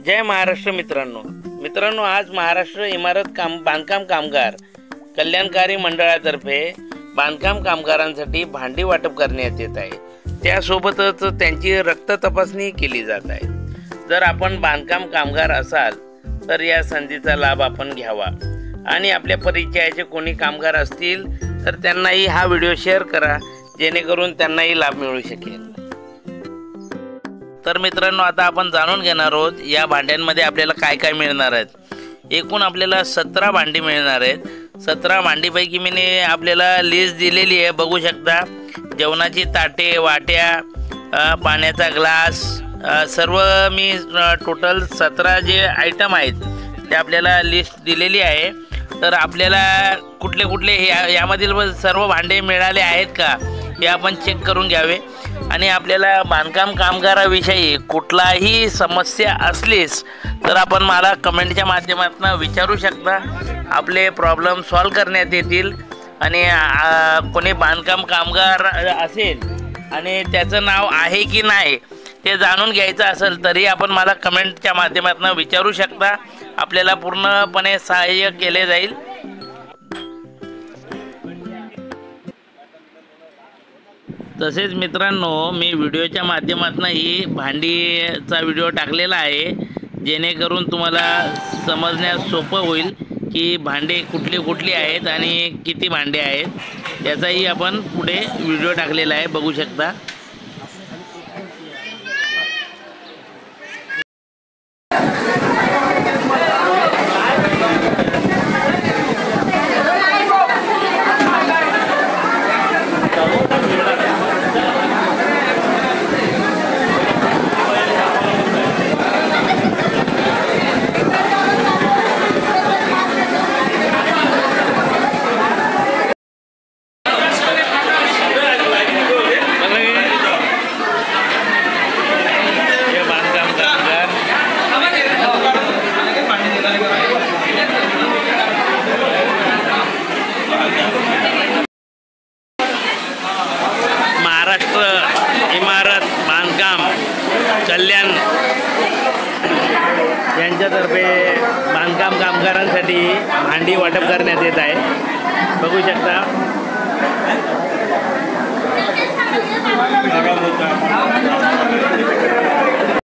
जय महाराष्ट्र मित्रांनो, आज महाराष्ट्र इमारत बांधकाम कामगार कल्याणकारी मंडळातर्फे बांधकाम कामगारांसाठी भांडी वाटप करण्यात येत आहे। त्यासोबतच त्यांची रक्त तपासणी केली जात आहे। जर आपण बांधकाम कामगार असाल तर या संधीचा लाभ आपण घ्यावा आणि आपल्या परिचयाचे कोणी कामगार असतील तर त्यांनाही हा व्हिडिओ शेअर करा, जेणेकरून त्यांनाही लाभ मिळू शकेल। तर मित्रांनो, आता आपण जाणून घेणार आहोत या भांड्यांमध्ये आपल्याला काय काय मिळणार आहेत। एकूण आपल्याला 17 भांडी मिळणार आहेत। 17 भांडीपैकी मी आपल्याला लिस्ट दिलेली आहे, बघू शकता। जेवणाची ताटे, वाट्या, पाण्याचा ग्लास, सर्व मी टोटल 17 जे आयटम आहेत ते आपल्याला लिस्ट दिलेली आहे। तर आपल्याला कुठले कुठले यामधील सर्व भांडे मिळाले आहेत का हे आपण चेक करून घ्यावे। आणि आपल्याला बांधकाम कामगाराविषयी कुठलाही समस्या असलीस तर आपण मला कमेंटच्या माध्यमातून विचारू शकता। आपले प्रॉब्लेम सॉल्व करण्यात येतील। आणि कोणी बांधकाम कामगार असेल आणि त्याचं नाव आहे की नाही ते जाणून घ्यायचं असेल तरी आपण मला कमेंटच्या माध्यमातून विचारू शकता। आपल्याला पूर्णपणे सहाय्य केले जाईल। तसेच मित्रांनो, मी व्हिडिओच्या माध्यमातून ही भांडीचा व्हिडिओ टाकलेला आहे, जेणेकरून तुम्हाला समजण्यास सोपं होईल की भांडे कुठली आहेत आणि किती भांडे आहेत। त्याचाही आपण पुढे व्हिडिओ टाकलेला आहे, बघू शकता। महाराष्ट्र इमारत बांधकाम कल्याण यांच्यातर्फे बांधकाम कामगारांसाठी भांडी वाटप करण्यात येत आहे, बघू शकता।